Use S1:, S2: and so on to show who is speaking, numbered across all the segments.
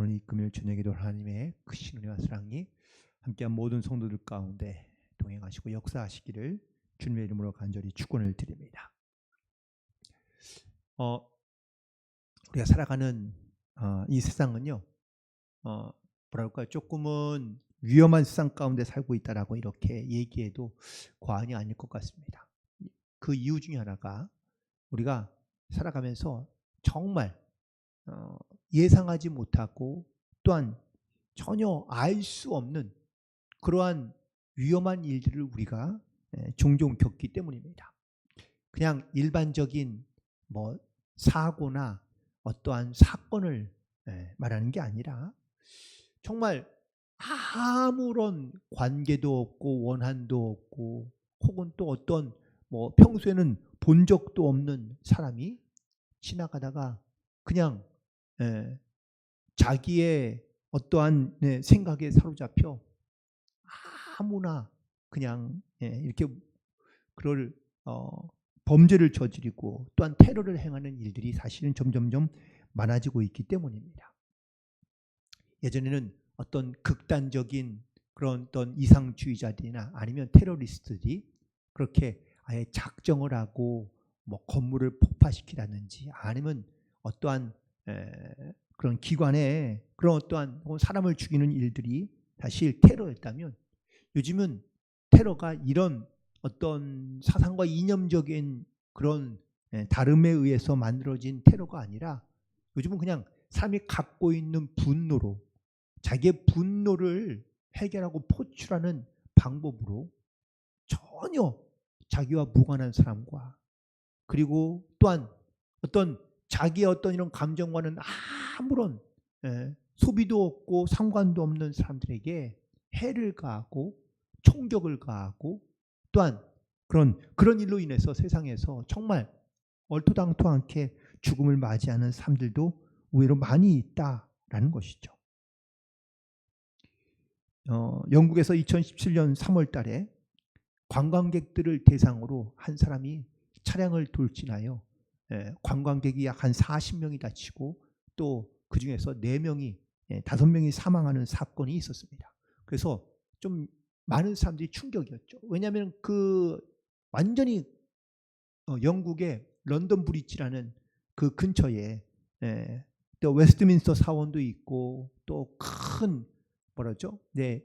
S1: 오늘 이 금요일 저녁에도 하나님의 크신 은혜와 사랑이 함께한 모든 성도들 가운데 동행하시고 역사하시기를 주님의 이름으로 간절히 축원을 드립니다. 우리가 살아가는 이 세상은요, 뭐랄까 조금은 위험한 세상 가운데 살고 있다라고 이렇게 얘기해도 과언이 아닐 것 같습니다. 그 이유 중에 하나가 우리가 살아가면서 정말 예상하지 못하고 또한 전혀 알 수 없는 그러한 위험한 일들을 우리가 종종 겪기 때문입니다. 그냥 일반적인 뭐 사고나 어떠한 사건을 말하는 게 아니라 정말 아무런 관계도 없고 원한도 없고 혹은 또 어떤 뭐 평소에는 본 적도 없는 사람이 지나가다가 그냥 자기의 어떠한 생각에 사로잡혀 아무나 그냥 이렇게 그럴 범죄를 저지르고 또한 테러를 행하는 일들이 사실은 점점점 많아지고 있기 때문입니다. 예전에는 어떤 극단적인 그런 어떤 이상주의자들이나 아니면 테러리스트들이 그렇게 아예 작정을 하고 뭐 건물을 폭파시키라든지 아니면 어떠한 그런 기관에 그런 어떠한 사람을 죽이는 일들이 사실 테러였다면 요즘은 테러가 이런 어떤 사상과 이념적인 그런 다름에 의해서 만들어진 테러가 아니라 요즘은 그냥 사람이 갖고 있는 분노로 자기의 분노를 해결하고 포출하는 방법으로 전혀 자기와 무관한 사람과 그리고 또한 어떤 자기의 어떤 이런 감정과는 아무런 소비도 없고 상관도 없는 사람들에게 해를 가하고 총격을 가하고 또한 그런 일로 인해서 세상에서 정말 얼토당토않게 죽음을 맞이하는 사람들도 의외로 많이 있다라는 것이죠. 영국에서 2017년 3월 달에 관광객들을 대상으로 한 사람이 차량을 돌진하여 관광객이 약 한 40명이 다치고 또 그중에서 4명이 5명이 사망하는 사건이 있었습니다. 그래서 좀 많은 사람들이 충격이었죠. 왜냐하면 그 완전히 영국의 런던 브리지라는 그 근처에 또 웨스트민스터 사원도 있고 또 큰 뭐라죠?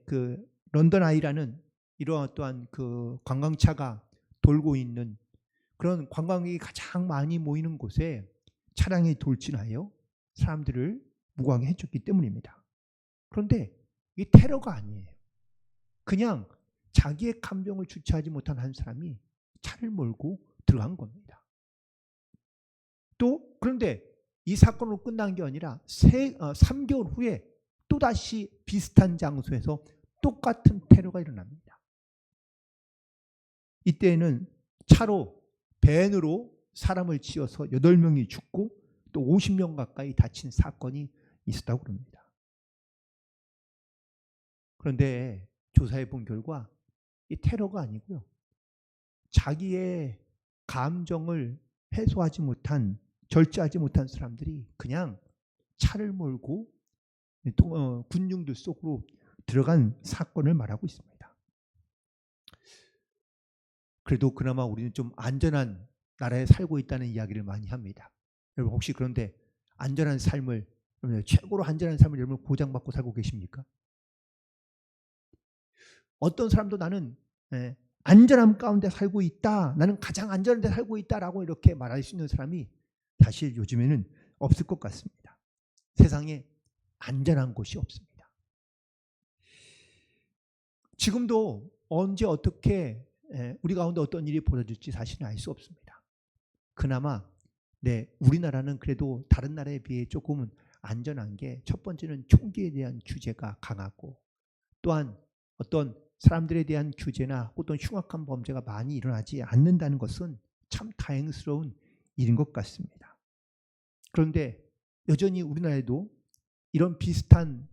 S1: 그 런던 아이라는 이러한 또한 그 관광차가 돌고 있는 그런 관광객이 가장 많이 모이는 곳에 차량이 돌진하여 사람들을 무광해 줬기 때문입니다. 그런데 이게 테러가 아니에요. 그냥 자기의 감정을 주체하지 못한 한 사람이 차를 몰고 들어간 겁니다. 또 그런데 이 사건으로 끝난 게 아니라 3개월 후에 또다시 비슷한 장소에서 똑같은 테러가 일어납니다. 이때에는 차로 밴으로 사람을 치어서 8명이 죽고 또 50명 가까이 다친 사건이 있었다고 합니다. 그런데 조사해 본 결과 이 테러가 아니고요. 자기의 감정을 해소하지 못한 절제하지 못한 사람들이 그냥 차를 몰고 군중들 속으로 들어간 사건을 말하고 있습니다. 그래도 그나마 우리는 좀 안전한 나라에 살고 있다는 이야기를 많이 합니다. 여러분 혹시 그런데 안전한 삶을 최고로 안전한 삶을 여러분 보장받고 살고 계십니까? 어떤 사람도 나는 안전함 가운데 살고 있다. 나는 가장 안전한 데 살고 있다라고 이렇게 말할 수 있는 사람이 사실 요즘에는 없을 것 같습니다. 세상에 안전한 곳이 없습니다. 지금도 언제 어떻게 우리 가운데 어떤 일이 벌어질지 사실은 알 수 없습니다. 그나마 우리나라는 그래도 다른 나라에 비해 조금은 안전한 게 첫 번째는 총기에 대한 규제가 강하고 또한 어떤 사람들에 대한 규제나 어떤 흉악한 범죄가 많이 일어나지 않는다는 것은 참 다행스러운 일인 것 같습니다. 그런데 여전히 우리나라에도 이런 비슷한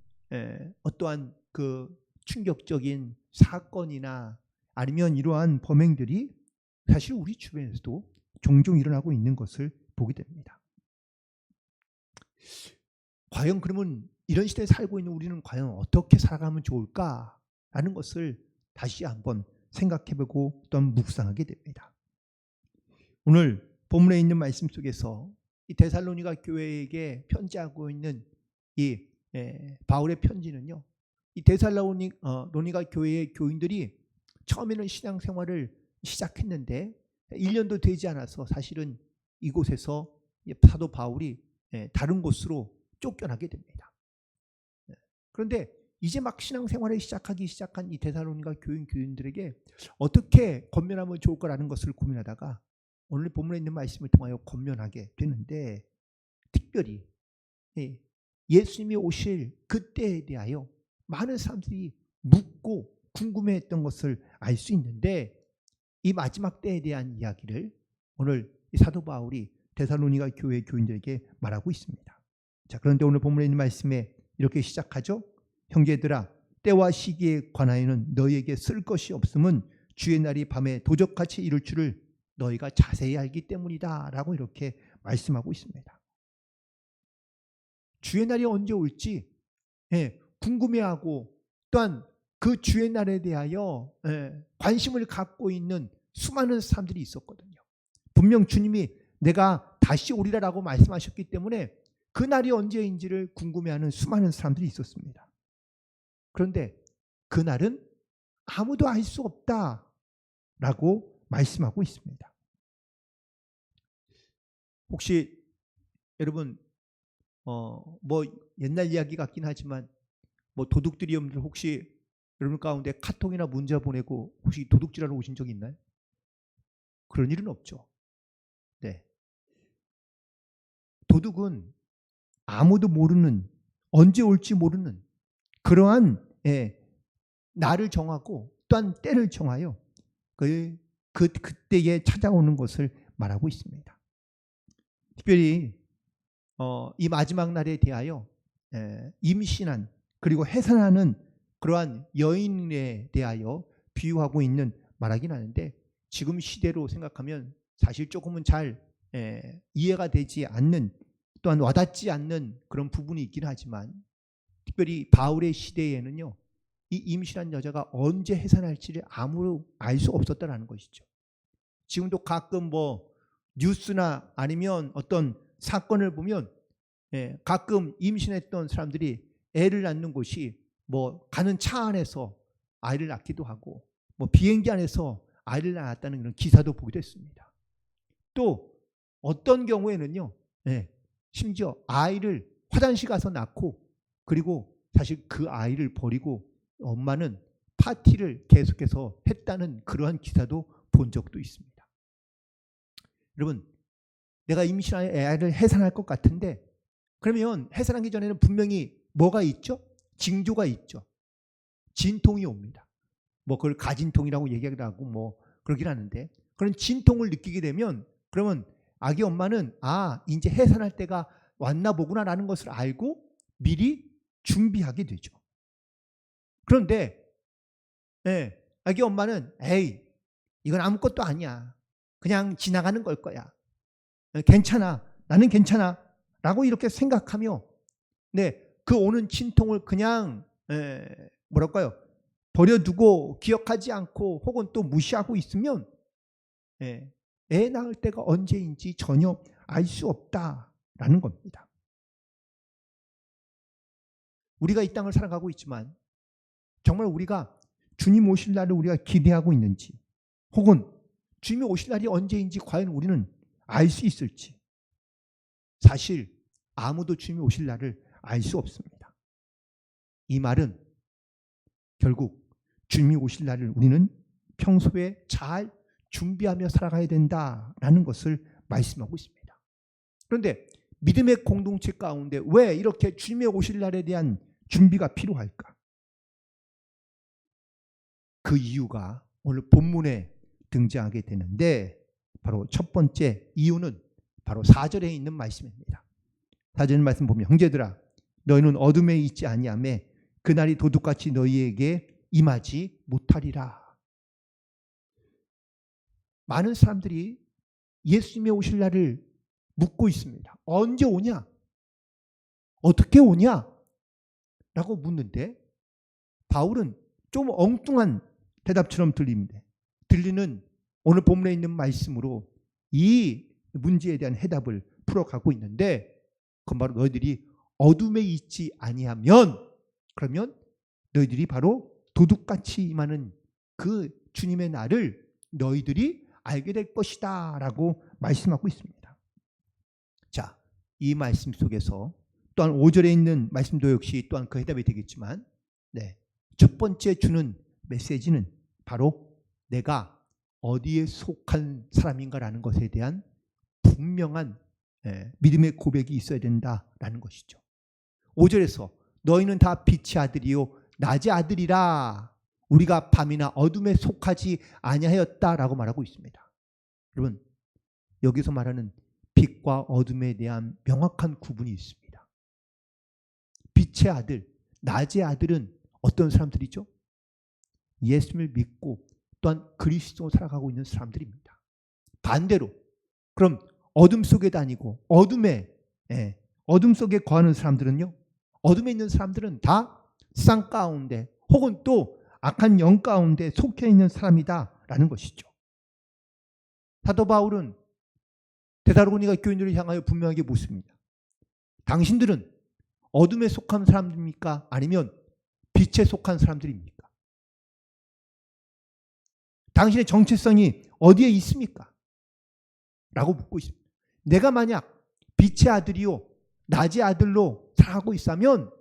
S1: 어떠한 그 충격적인 사건이나 아니면 이러한 범행들이 사실 우리 주변에서도 종종 일어나고 있는 것을 보게 됩니다. 과연 그러면 이런 시대에 살고 있는 우리는 과연 어떻게 살아가면 좋을까라는 것을 다시 한번 생각해보고 또 묵상하게 됩니다. 오늘 본문에 있는 말씀 속에서 이 데살로니가 교회에게 편지하고 있는 이 바울의 편지는요, 이 데살로니가 교회의 교인들이 처음에는 신앙생활을 시작했는데 1년도 되지 않아서 사실은 이곳에서 사도 바울이 다른 곳으로 쫓겨나게 됩니다. 그런데 이제 막 신앙생활을 시작한 이 데살로니가 교인들에게 어떻게 권면하면 좋을까라는 것을 고민하다가 오늘 본문에 있는 말씀을 통하여 권면하게 되는데, 특별히 예수님이 오실 그때에 대하여 많은 사람들이 묻고 궁금해했던 것을 알 수 있는데, 이 마지막 때에 대한 이야기를 오늘 이 사도 바울이 데살로니가 교회 교인들에게 말하고 있습니다. 자, 그런데 오늘 본문에 있는 말씀에 이렇게 시작하죠. 형제들아, 때와 시기에 관하여는 너희에게 쓸 것이 없음은 주의 날이 밤에 도적같이 이룰 줄을 너희가 자세히 알기 때문이다 라고 이렇게 말씀하고 있습니다. 주의 날이 언제 올지 궁금해하고 또한 그 주의 날에 대하여 관심을 갖고 있는 수많은 사람들이 있었거든요. 분명 주님이 내가 다시 오리라라고 말씀하셨기 때문에 그 날이 언제인지를 궁금해하는 수많은 사람들이 있었습니다. 그런데 그 날은 아무도 알 수 없다라고 말씀하고 있습니다. 혹시 여러분 뭐 옛날 이야기 같긴 하지만 뭐 도둑들이 여러분들 혹시 여러분 가운데 카톡이나 문자 보내고 혹시 도둑질하러 오신 적 있나요? 그런 일은 없죠. 네. 도둑은 아무도 모르는, 언제 올지 모르는 그러한 날을 정하고 또한 때를 정하여 그때에 찾아오는 것을 말하고 있습니다. 특별히 이 마지막 날에 대하여 임신한 그리고 해산하는 그러한 여인에 대하여 비유하고 있는 말하긴 하는데, 지금 시대로 생각하면 사실 조금은 잘 이해가 되지 않는, 또한 와닿지 않는 그런 부분이 있긴 하지만, 특별히 바울의 시대에는요, 이 임신한 여자가 언제 해산할지를 아무도 알 수 없었다라는 것이죠. 지금도 가끔 뭐 뉴스나 아니면 어떤 사건을 보면 가끔 임신했던 사람들이 애를 낳는 곳이 뭐 가는 차 안에서 아이를 낳기도 하고 뭐 비행기 안에서 아이를 낳았다는 그런 기사도 보기도 했습니다. 또 어떤 경우에는요, 심지어 아이를 화장실 가서 낳고 그리고 사실 그 아이를 버리고 엄마는 파티를 계속해서 했다는 그러한 기사도 본 적도 있습니다. 여러분, 내가 임신하여 애를 해산할 것 같은데, 그러면 해산하기 전에는 분명히 뭐가 있죠? 징조가 있죠. 진통이 옵니다. 뭐 그걸 가진통이라고 얘기하기도 하고 뭐 그러긴 하는데, 그런 진통을 느끼게 되면 그러면 아기 엄마는 이제 해산할 때가 왔나 보구나라는 것을 알고 미리 준비하게 되죠. 그런데 아기 엄마는 에이, 이건 아무것도 아니야. 그냥 지나가는 걸 거야. 괜찮아. 나는 괜찮아. 라고 이렇게 생각하며 그 오는 진통을 그냥 뭐랄까요? 버려두고 기억하지 않고 혹은 또 무시하고 있으면 애 낳을 때가 언제인지 전혀 알 수 없다라는 겁니다. 우리가 이 땅을 살아가고 있지만 정말 우리가 주님 오실 날을 우리가 기대하고 있는지, 혹은 주님이 오실 날이 언제인지 과연 우리는 알 수 있을지, 사실 아무도 주님이 오실 날을 알 수 없습니다. 이 말은 결국 주님이 오실 날을 우리는 평소에 잘 준비하며 살아가야 된다라는 것을 말씀하고 있습니다. 그런데 믿음의 공동체 가운데 왜 이렇게 주님의 오실 날에 대한 준비가 필요할까? 그 이유가 오늘 본문에 등장하게 되는데, 바로 첫 번째 이유는 바로 4절에 있는 말씀입니다. 4절 말씀 보면 형제들아, 너희는 어둠에 있지 아니하며 그날이 도둑같이 너희에게 임하지 못하리라. 많은 사람들이 예수님의 오실 날을 묻고 있습니다. 언제 오냐? 어떻게 오냐? 라고 묻는데 바울은 좀 엉뚱한 대답처럼 들리는 오늘 본문에 있는 말씀으로 이 문제에 대한 해답을 풀어가고 있는데, 그건 바로 너희들이 어둠에 있지 아니하면, 그러면 너희들이 바로 도둑같이 임하는 그 주님의 날을 너희들이 알게 될 것이다 라고 말씀하고 있습니다. 자, 이 말씀 속에서 또한 5절에 있는 말씀도 역시 또한 그 해답이 되겠지만, 첫 번째 주는 메시지는 바로 내가 어디에 속한 사람인가라는 것에 대한 분명한 믿음의 고백이 있어야 된다라는 것이죠. 5절에서 너희는 다 빛의 아들이요 낮의 아들이라, 우리가 밤이나 어둠에 속하지 아니하였다라고 말하고 있습니다. 여러분, 여기서 말하는 빛과 어둠에 대한 명확한 구분이 있습니다. 빛의 아들, 낮의 아들은 어떤 사람들이죠? 예수님을 믿고 또한 그리스도로 살아가고 있는 사람들입니다. 반대로 그럼 어둠 속에 다니고 어둠 속에 거하는 사람들은요, 어둠에 있는 사람들은 다 쌍 가운데 혹은 또 악한 영 가운데 속해 있는 사람이다라는 것이죠. 사도 바울은 데살로니가 교인들을 향하여 분명하게 묻습니다. 당신들은 어둠에 속한 사람들입니까? 아니면 빛에 속한 사람들입니까? 당신의 정체성이 어디에 있습니까? 라고 묻고 있습니다. 내가 만약 빛의 아들이요 낮의 아들로 살아가고 있다면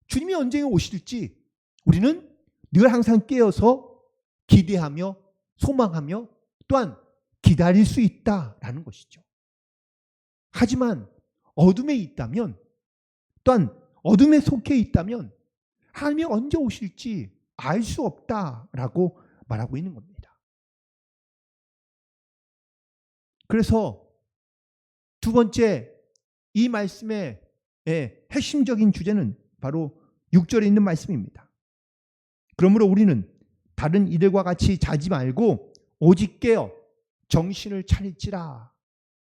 S1: 주님이 언제 오실지 우리는 늘 항상 깨어서 기대하며 소망하며 또한 기다릴 수 있다라는 것이죠. 하지만 어둠에 있다면, 또한 어둠에 속해 있다면 하나님이 언제 오실지 알 수 없다라고 말하고 있는 겁니다. 그래서 두 번째 이 말씀의 핵심적인 주제는 바로 6절에 있는 말씀입니다. 그러므로 우리는 다른 이들과 같이 자지 말고 오직 깨어 정신을 차릴지라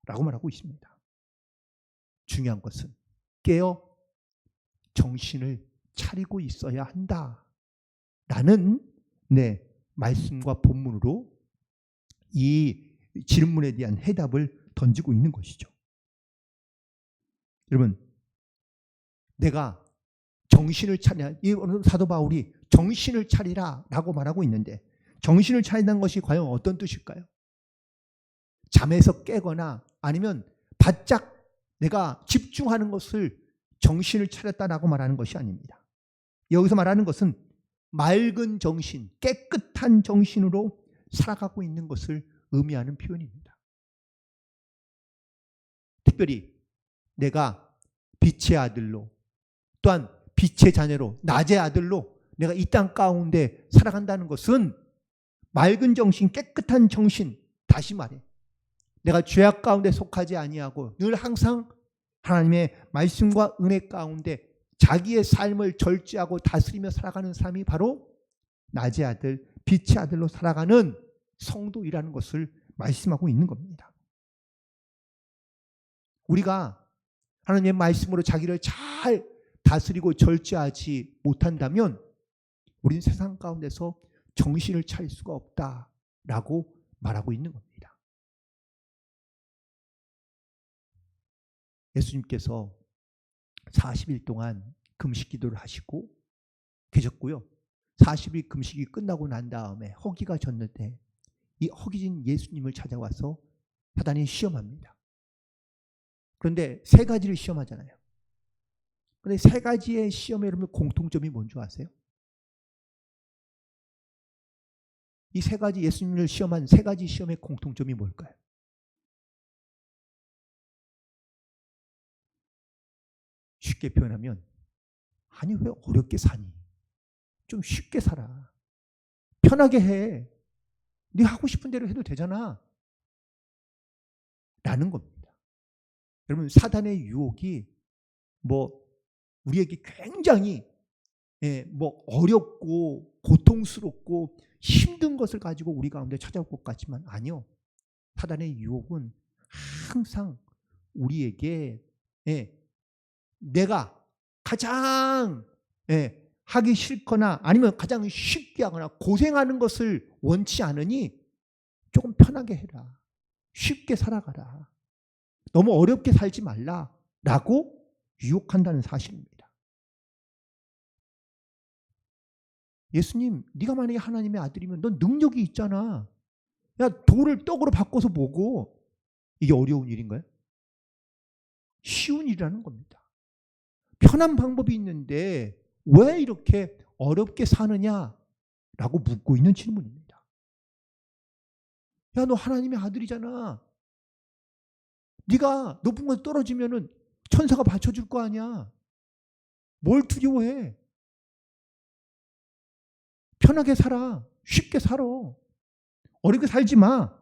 S1: 라고 말하고 있습니다. 중요한 것은 깨어 정신을 차리고 있어야 한다 라는 말씀과 본문으로 이 질문에 대한 해답을 던지고 있는 것이죠. 여러분, 내가 정신을 차리라, 이 사도 바울이 정신을 차리라 라고 말하고 있는데, 정신을 차린다는 것이 과연 어떤 뜻일까요? 잠에서 깨거나 아니면 바짝 내가 집중하는 것을 정신을 차렸다라고 말하는 것이 아닙니다. 여기서 말하는 것은 맑은 정신, 깨끗한 정신으로 살아가고 있는 것을 의미하는 표현입니다. 특별히 내가 빛의 아들로 또한 빛의 자녀로 낮의 아들로 내가 이 땅 가운데 살아간다는 것은 맑은 정신, 깨끗한 정신, 다시 말해 내가 죄악 가운데 속하지 아니하고 늘 항상 하나님의 말씀과 은혜 가운데 자기의 삶을 절제하고 다스리며 살아가는 사람이 바로 낮의 아들, 빛의 아들로 살아가는 성도이라는 것을 말씀하고 있는 겁니다. 우리가 하나님의 말씀으로 자기를 잘 다스리고 절제하지 못한다면 우리는 세상 가운데서 정신을 차릴 수가 없다라고 말하고 있는 겁니다. 예수님께서 40일 동안 금식 기도를 하시고 계셨고요. 40일 금식이 끝나고 난 다음에 허기가 졌는데 이 허기진 예수님을 찾아와서 사단이 시험합니다. 그런데 세 가지를 시험하잖아요. 그런데 세 가지의 시험에 여러분 공통점이 뭔지 아세요? 이 세 가지 예수님을 시험한 세 가지 시험의 공통점이 뭘까요? 쉽게 표현하면 아니 왜 어렵게 사니? 좀 쉽게 살아. 편하게 해. 네 하고 싶은 대로 해도 되잖아. 라는 겁니다. 여러분 사단의 유혹이 우리에게 굉장히 어렵고 고통스럽고 힘든 것을 가지고 우리 가운데 찾아올 것 같지만 아니요. 사단의 유혹은 항상 우리에게 내가 가장 하기 싫거나 아니면 가장 쉽게 하거나 고생하는 것을 원치 않으니 조금 편하게 해라. 쉽게 살아가라. 너무 어렵게 살지 말라라고 유혹한다는 사실입니다. 예수님, 네가 만약에 하나님의 아들이면 넌 능력이 있잖아. 야, 돌을 떡으로 바꿔서 보고. 이게 어려운 일인가요? 쉬운 일이라는 겁니다. 편한 방법이 있는데 왜 이렇게 어렵게 사느냐라고 묻고 있는 질문입니다. 야, 너 하나님의 아들이잖아. 네가 높은 곳에 떨어지면은 천사가 받쳐줄 거 아니야. 뭘 두려워해? 편하게 살아. 쉽게 살아. 어렵게 살지 마.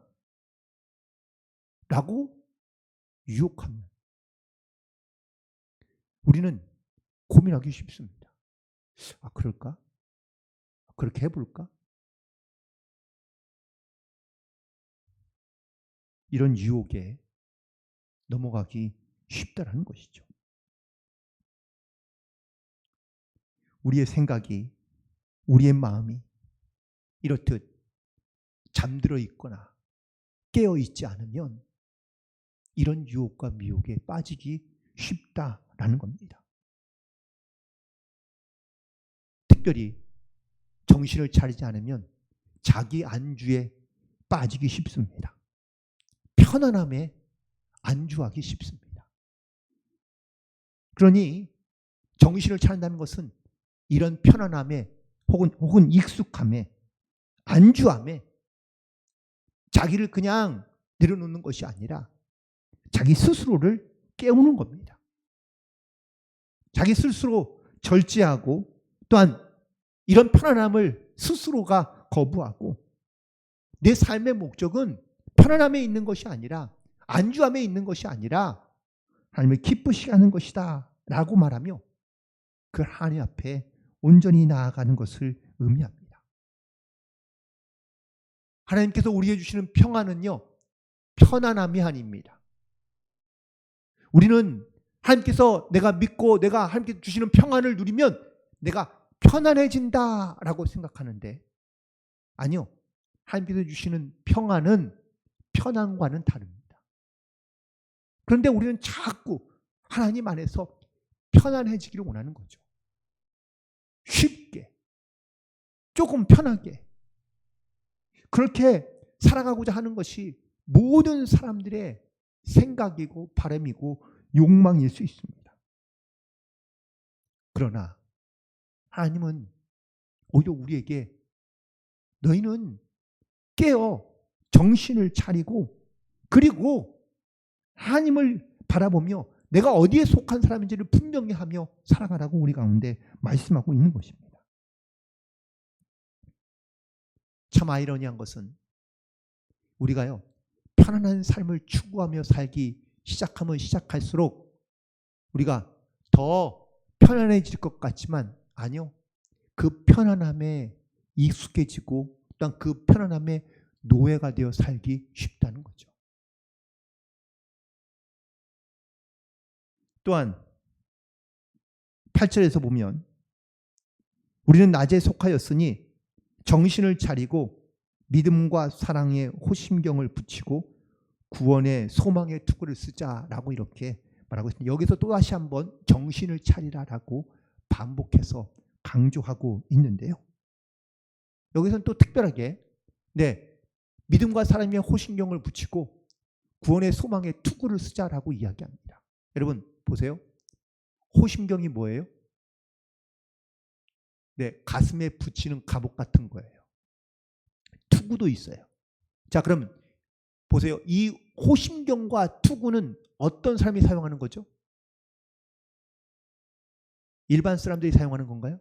S1: 라고 유혹하면 우리는 고민하기 쉽습니다. 아, 그럴까? 그렇게 해볼까? 이런 유혹에 넘어가기 쉽다라는 것이죠. 우리의 생각이, 우리의 마음이 이렇듯 잠들어 있거나 깨어 있지 않으면 이런 유혹과 미혹에 빠지기 쉽다라는 겁니다. 특별히 정신을 차리지 않으면 자기 안주에 빠지기 쉽습니다. 편안함에 안주하기 쉽습니다. 그러니 정신을 차린다는 것은 이런 편안함에 혹은 익숙함에 안주함에 자기를 그냥 내려놓는 것이 아니라 자기 스스로를 깨우는 겁니다. 자기 스스로 절제하고 또한 이런 편안함을 스스로가 거부하고 내 삶의 목적은 편안함에 있는 것이 아니라 안주함에 있는 것이 아니라 하나님을 기쁘시게 하는 것이다 라고 말하며 그 하나님 앞에 온전히 나아가는 것을 의미합니다. 하나님께서 우리에게 주시는 평안은요, 편안함이 아닙니다. 우리는 하나님께서 내가 믿고 내가 하나님께서 주시는 평안을 누리면 내가 편안해진다라고 생각하는데 아니요. 하나님께서 주시는 평안은 편안과는 다릅니다. 그런데 우리는 자꾸 하나님 안에서 편안해지기를 원하는 거죠. 쉽게, 조금 편하게 그렇게 살아가고자 하는 것이 모든 사람들의 생각이고 바람이고 욕망일 수 있습니다. 그러나 하나님은 오히려 우리에게 너희는 깨어 정신을 차리고 그리고 하나님을 바라보며 내가 어디에 속한 사람인지를 분명히 하며 살아가라고 우리 가운데 말씀하고 있는 것입니다. 참 아이러니한 것은 우리가요 편안한 삶을 추구하며 살기 시작하면 시작할수록 우리가 더 편안해질 것 같지만 아니요. 그 편안함에 익숙해지고 또한 그 편안함에 노예가 되어 살기 쉽다는 거죠. 또한 8절에서 보면 우리는 낮에 속하였으니 정신을 차리고 믿음과 사랑에 호심경을 붙이고 구원의 소망의 투구를 쓰자라고 이렇게 말하고 있습니다. 여기서 또다시 한번 정신을 차리라라고 반복해서 강조하고 있는데요. 여기서는 또 특별하게 믿음과 사랑에 호심경을 붙이고 구원의 소망의 투구를 쓰자라고 이야기합니다. 여러분 보세요. 호심경이 뭐예요? 가슴에 붙이는 갑옷 같은 거예요. 투구도 있어요. 자, 그럼 보세요. 이 호심경과 투구는 어떤 사람이 사용하는 거죠? 일반 사람들이 사용하는 건가요?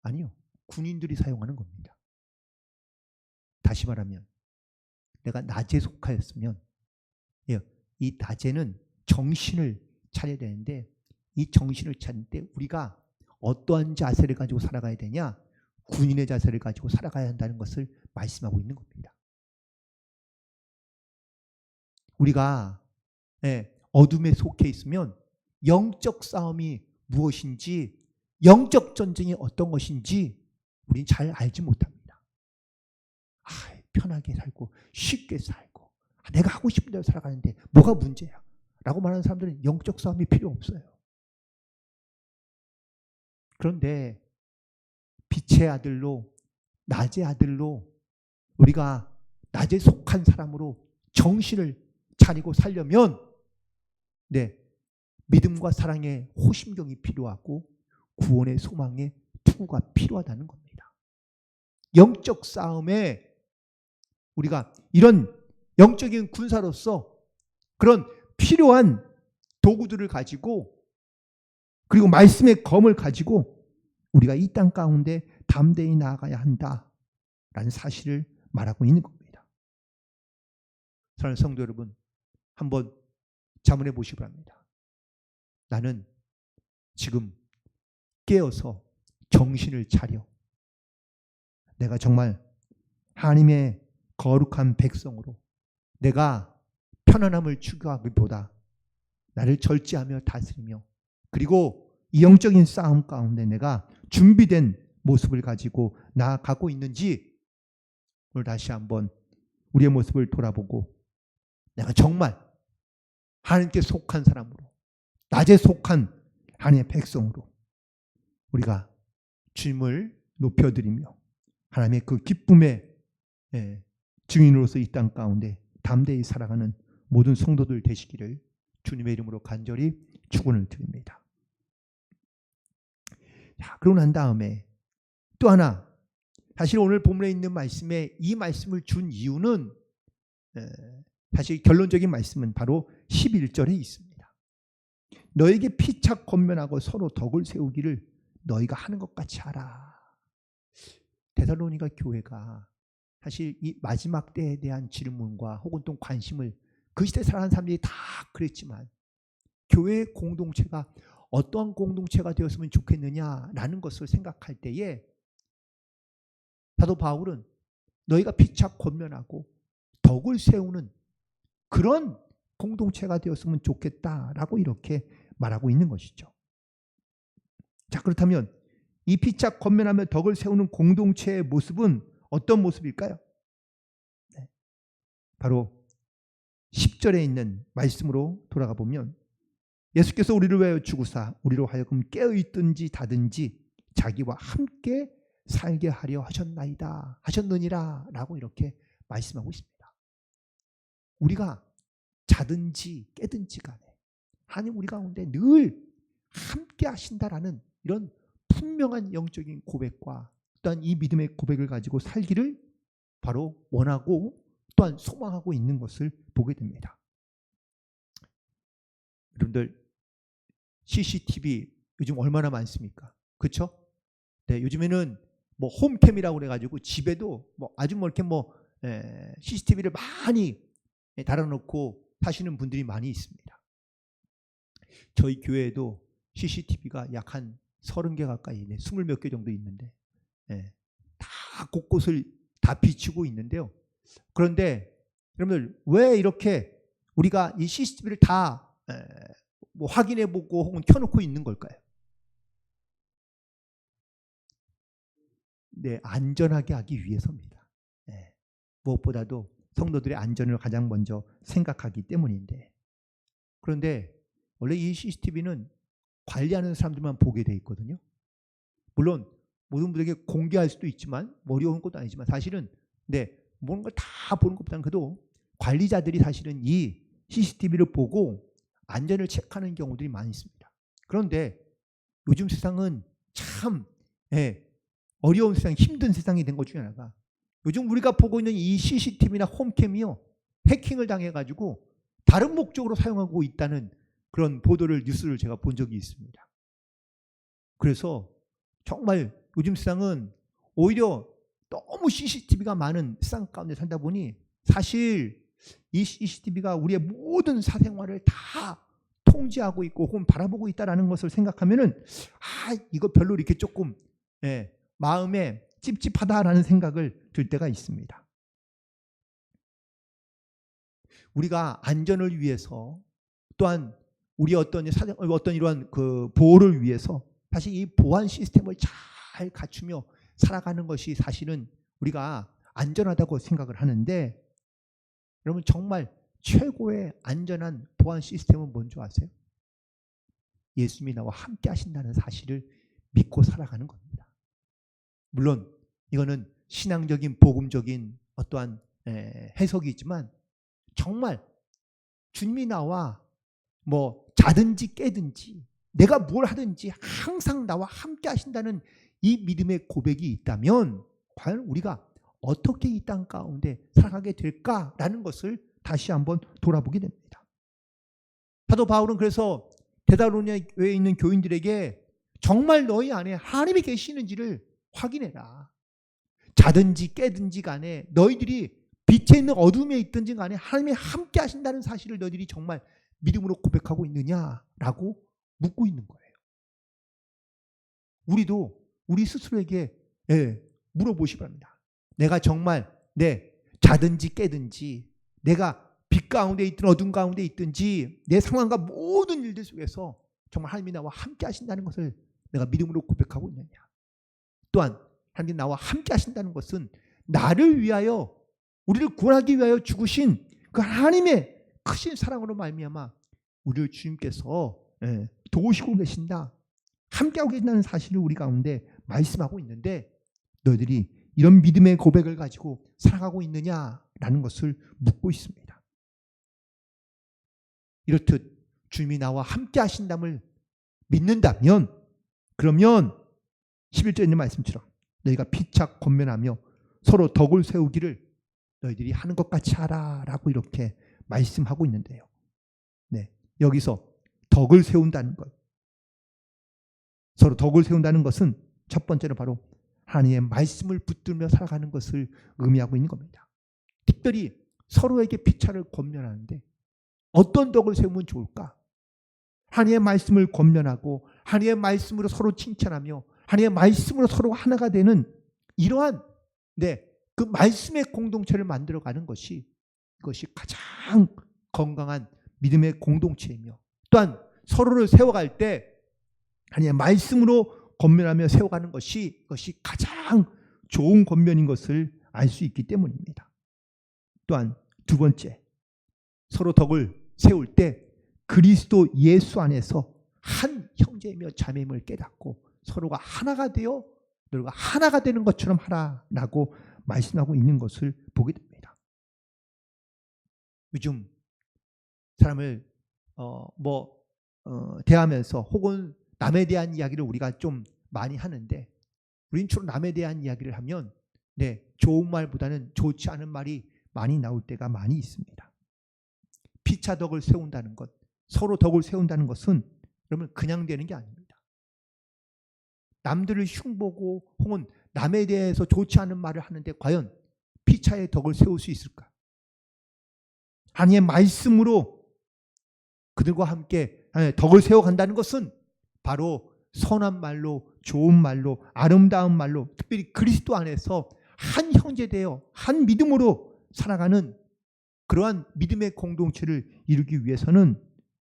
S1: 아니요. 군인들이 사용하는 겁니다. 다시 말하면 내가 낮에 속하였으면 이 낮에는 정신을 차려야 되는데 이 정신을 차릴 때 우리가 어떠한 자세를 가지고 살아가야 되냐? 군인의 자세를 가지고 살아가야 한다는 것을 말씀하고 있는 겁니다. 우리가 어둠에 속해 있으면 영적 싸움이 무엇인지 영적 전쟁이 어떤 것인지 우린 잘 알지 못합니다. 편하게 살고 쉽게 살고 내가 하고 싶은 대로 살아가는데 뭐가 문제야? 라고 말하는 사람들은 영적 싸움이 필요 없어요. 그런데 빛의 아들로 낮의 아들로 우리가 낮에 속한 사람으로 정신을 차리고 살려면 믿음과 사랑의 호심경이 필요하고 구원의 소망의 투구가 필요하다는 겁니다. 영적 싸움에 우리가 이런 영적인 군사로서 그런 필요한 도구들을 가지고 그리고 말씀의 검을 가지고 우리가 이 땅 가운데 담대히 나아가야 한다라는 사실을 말하고 있는 겁니다. 사랑하는 성도 여러분, 한번 자문해 보시기 바랍니다. 나는 지금 깨어서 정신을 차려 내가 정말 하나님의 거룩한 백성으로 내가 편안함을 추구하기보다 나를 절제하며 다스리며 그리고 이 영적인 싸움 가운데 내가 준비된 모습을 가지고 나아가고 있는지 오늘 다시 한번 우리의 모습을 돌아보고 내가 정말 하나님께 속한 사람으로 낮에 속한 하나님의 백성으로 우리가 주님을 높여드리며 하나님의 그 기쁨의 증인으로서 이 땅 가운데 담대히 살아가는 모든 성도들 되시기를 주님의 이름으로 간절히 축원을 드립니다. 자, 그러고 난 다음에 또 하나 사실 오늘 본문에 있는 말씀에 이 말씀을 준 이유는 사실 결론적인 말씀은 바로 11절에 있습니다. 너에게 피차 권면하고 서로 덕을 세우기를 너희가 하는 것 같이 하라. 데살로니가 교회가 사실 이 마지막 때에 대한 질문과 혹은 또 관심을 그 시대에 살아가는 사람들이 다 그랬지만 교회의 공동체가 어떠한 공동체가 되었으면 좋겠느냐라는 것을 생각할 때에 사도 바울은 너희가 피차 권면하고 덕을 세우는 그런 공동체가 되었으면 좋겠다라고 이렇게 말하고 있는 것이죠. 자, 그렇다면 이 피차 권면하며 덕을 세우는 공동체의 모습은 어떤 모습일까요? 바로 10절에 있는 말씀으로 돌아가 보면 예수께서 우리를 위하여 죽으사 우리로 하여금 깨어있든지 다든지 자기와 함께 살게 하려 하셨느니라 라고 이렇게 말씀하고 있습니다. 우리가 자든지 깨든지 간에 하나님 우리 가운데 늘 함께 하신다라는 이런 분명한 영적인 고백과 또한 이 믿음의 고백을 가지고 살기를 바로 원하고 또한 소망하고 있는 것을 보게 됩니다. 여러분들 CCTV 요즘 얼마나 많습니까? 그렇죠? 네, 요즘에는 뭐 홈캠이라고 그래가지고 집에도 뭐 아주 뭐 이렇게 뭐 CCTV를 많이 달아놓고 사시는 분들이 많이 있습니다. 저희 교회에도 CCTV가 약 한 30개 가까이 20몇 개 정도 있는데 다 곳곳을 다 비추고 있는데요. 그런데 여러분들 왜 이렇게 우리가 이 CCTV를 다 뭐 확인해보고 혹은 켜놓고 있는 걸까요? 네, 안전하게 하기 위해서입니다. 무엇보다도 성도들의 안전을 가장 먼저 생각하기 때문인데 그런데 원래 이 CCTV는 관리하는 사람들만 보게 돼 있거든요. 물론 모든 분들에게 공개할 수도 있지만 어려운 것도 아니지만 사실은 모든 걸 다 보는 것보다는 그래도 관리자들이 사실은 이 CCTV를 보고 안전을 체크하는 경우들이 많이 있습니다. 그런데 요즘 세상은 참 어려운 세상, 힘든 세상이 된 것 중에 하나가 요즘 우리가 보고 있는 이 CCTV나 홈캠이요 해킹을 당해가지고 다른 목적으로 사용하고 있다는 그런 보도를 뉴스를 제가 본 적이 있습니다. 그래서 정말 요즘 세상은 오히려 너무 CCTV가 많은 세상 가운데 살다 보니 사실 이 CCTV가 우리의 모든 사생활을 다 통제하고 있고 혹은 바라보고 있다는 것을 생각하면은 이거 별로 이렇게 조금 마음에 찝찝하다라는 생각을 들 때가 있습니다. 우리가 안전을 위해서 또한 우리 어떤 이러한 그 보호를 위해서 사실 이 보안 시스템을 잘 갖추며 살아가는 것이 사실은 우리가 안전하다고 생각을 하는데, 여러분 정말 최고의 안전한 보안 시스템은 뭔지 아세요? 예수님이 나와 함께 하신다는 사실을 믿고 살아가는 겁니다. 물론 이거는 신앙적인 복음적인 어떠한 해석이지만, 정말 주님이 나와 뭐 자든지 깨든지 내가 뭘 하든지 항상 나와 함께 하신다는 이 믿음의 고백이 있다면 과연 우리가 어떻게 이 땅 가운데 살아가게 될까라는 것을 다시 한번 돌아보게 됩니다. 사도 바울은 그래서 데살로니가에 있는 교인들에게 정말 너희 안에 하나님이 계시는지를 확인해라. 자든지 깨든지 간에 너희들이 빛에 있는 어둠에 있든지 간에 하나님이 함께 하신다는 사실을 너희들이 정말 믿음으로 고백하고 있느냐라고 묻고 있는 거예요. 우리도 우리 스스로에게 물어보시 바랍니다. 내가 정말 자든지 깨든지 내가 빛 가운데 있든 어둠 가운데 있든지 내 상황과 모든 일들 속에서 정말 하나님이 나와 함께 하신다는 것을 내가 믿음으로 고백하고 있느냐. 또한 하나님이 나와 함께 하신다는 것은 나를 위하여 우리를 구원하기 위하여 죽으신 그 하나님의 크신 사랑으로 말미암아 우리를 주님께서 도우시고 계신다, 함께하고 계신다는 사실을 우리 가운데 말씀하고 있는데, 너희들이 이런 믿음의 고백을 가지고 살아가고 있느냐라는 것을 묻고 있습니다. 이렇듯 주님이 나와 함께 하신담을 믿는다면, 그러면 11절에 있는 말씀처럼 너희가 피차 권면하며 서로 덕을 세우기를 너희들이 하는 것 같이 하라라고 이렇게 말씀하고 있는데요. 여기서 덕을 세운다는 것, 서로 덕을 세운다는 것은 첫 번째로 바로 하나님의 말씀을 붙들며 살아가는 것을 의미하고 있는 겁니다. 특별히 서로에게 피차를 권면하는데 어떤 덕을 세우면 좋을까? 하나님의 말씀을 권면하고 하나님의 말씀으로 서로 칭찬하며 하나님의 말씀으로 서로 하나가 되는 이러한 그 말씀의 공동체를 만들어가는 것이, 이것이 가장 건강한 믿음의 공동체이며, 또한 서로를 세워갈 때 하나님의 말씀으로 권면하며 세워가는 것이, 이것이 가장 좋은 권면인 것을 알 수 있기 때문입니다. 또한 두 번째, 서로 덕을 세울 때 그리스도 예수 안에서 한 형제이며 자매임을 깨닫고 서로가 하나가 되어 너희가 하나가 되는 것처럼 하라라고 말씀하고 있는 것을 보게 됩니다. 요즘 사람을 대하면서 혹은 남에 대한 이야기를 우리가 좀 많이 하는데, 우린 주로 남에 대한 이야기를 하면 좋은 말보다는 좋지 않은 말이 많이 나올 때가 많이 있습니다. 피차 덕을 세운다는 것, 서로 덕을 세운다는 것은 여러분 그냥 되는 게 아닙니다. 남들을 흉보고 혹은 남에 대해서 좋지 않은 말을 하는데 과연 피차의 덕을 세울 수 있을까? 하나님의 말씀으로 그들과 함께 덕을 세워간다는 것은 바로 선한 말로, 좋은 말로, 아름다운 말로, 특별히 그리스도 안에서 한 형제 되어 한 믿음으로 살아가는 그러한 믿음의 공동체를 이루기 위해서는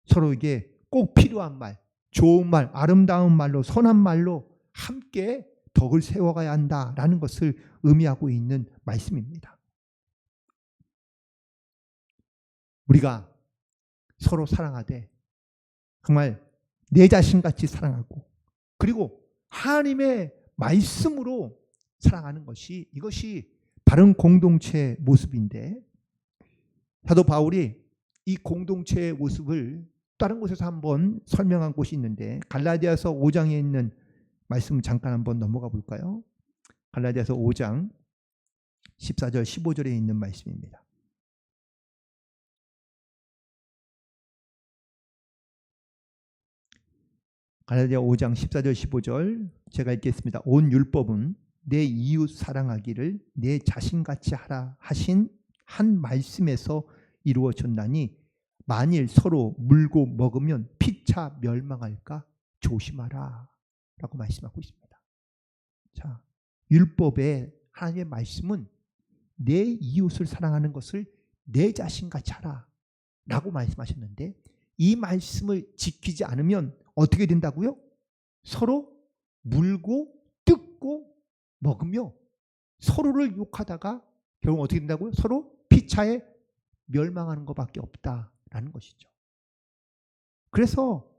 S1: 서로에게 꼭 필요한 말, 좋은 말, 아름다운 말로, 선한 말로 함께 덕을 세워가야 한다라는 것을 의미하고 있는 말씀입니다. 우리가 서로 사랑하되 정말 내 자신같이 사랑하고 그리고 하나님의 말씀으로 사랑하는 것이, 이것이 바른 공동체의 모습인데, 사도 바울이 이 공동체의 모습을 다른 곳에서 한번 설명한 곳이 있는데, 갈라디아서 5장에 있는 말씀 잠깐 한번 넘어가 볼까요? 갈라디아서 5장 14절 15절에 있는 말씀입니다. 갈라디아 5장 14절 15절 제가 읽겠습니다. 온 율법은 내 이웃 사랑하기를 내 자신같이 하라 하신 한 말씀에서 이루어졌나니 만일 서로 물고 먹으면 피차 멸망할까 조심하라 라고 말씀하고 있습니다. 자, 율법의 하나님의 말씀은 내 이웃을 사랑하는 것을 내 자신같이 하라 라고 말씀하셨는데, 이 말씀을 지키지 않으면 어떻게 된다고요? 서로 물고 뜯고 먹으며 서로를 욕하다가 결국 어떻게 된다고요? 서로 피차에 멸망하는 것밖에 없다라는 것이죠. 그래서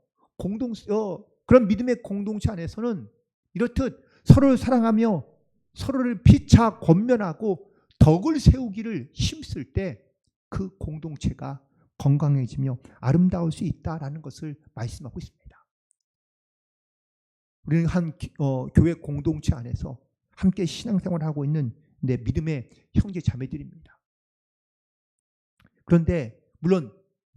S1: 그런 믿음의 공동체 안에서는 이렇듯 서로를 사랑하며 서로를 피차 권면하고 덕을 세우기를 힘쓸 때 그 공동체가 건강해지며 아름다울 수 있다라는 것을 말씀하고 있습니다. 우리는 한 교회 공동체 안에서 함께 신앙생활을 하고 있는 내 믿음의 형제 자매들입니다. 그런데 물론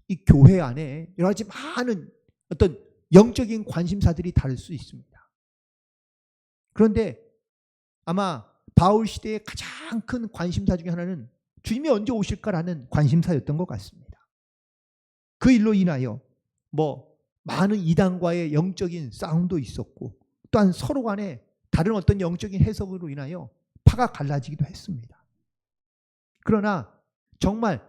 S1: 이 교회 안에 여러 가지 많은 어떤 영적인 관심사들이 다를 수 있습니다. 그런데 아마 바울 시대의 가장 큰 관심사 중에 하나는 주님이 언제 오실까라는 관심사였던 것 같습니다. 그 일로 인하여 많은 이단과의 영적인 싸움도 있었고 또한 서로 간에 다른 어떤 영적인 해석으로 인하여 파가 갈라지기도 했습니다. 그러나 정말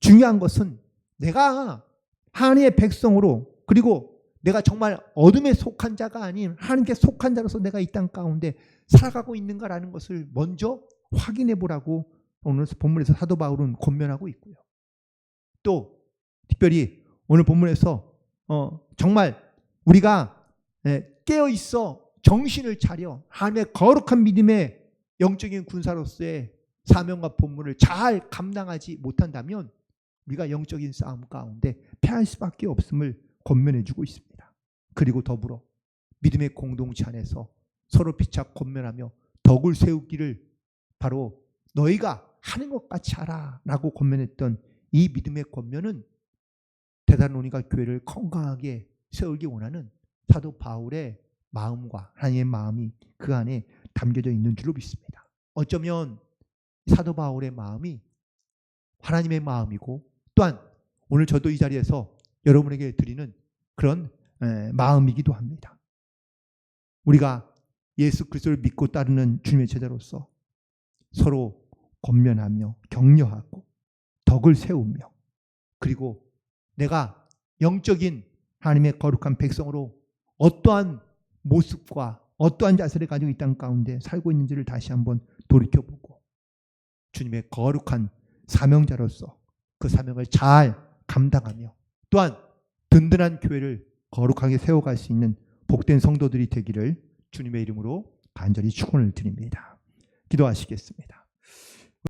S1: 중요한 것은 내가 하나님의 백성으로 그리고 내가 정말 어둠에 속한 자가 아닌 하나님께 속한 자로서 내가 이 땅 가운데 살아가고 있는가라는 것을 먼저 확인해 보라고 오늘 본문에서 사도 바울은 권면하고 있고요. 또 특별히 오늘 본문에서 정말 우리가 깨어 있어 정신을 차려 하나님의 거룩한 믿음의 영적인 군사로서의 사명과 본문을 잘 감당하지 못한다면 우리가 영적인 싸움 가운데 패할 수밖에 없음을 권면해 주고 있습니다. 그리고 더불어 믿음의 공동체 안에서 서로 피차 권면하며 덕을 세우기를 바로 너희가 하는 것 같이 하라 라고 권면했던 이 믿음의 권면은 데살로니가 교회를 건강하게 세우기 원하는 사도 바울의 마음과 하나님의 마음이 그 안에 담겨져 있는 줄로 믿습니다. 어쩌면 사도 바울의 마음이 하나님의 마음이고 또한 오늘 저도 이 자리에서 여러분에게 드리는 그런 마음이기도 합니다. 우리가 예수 그리스도를 믿고 따르는 주님의 제자로서 서로 권면하며 격려하고 덕을 세우며 그리고 내가 영적인 하나님의 거룩한 백성으로 어떠한 모습과 어떠한 자세를 가지고 이 땅 가운데 살고 있는지를 다시 한번 돌이켜보고 주님의 거룩한 사명자로서 그 사명을 잘 감당하며 또한 든든한 교회를 거룩하게 세워갈 수 있는 복된 성도들이 되기를 주님의 이름으로 간절히 축원을 드립니다. 기도하시겠습니다.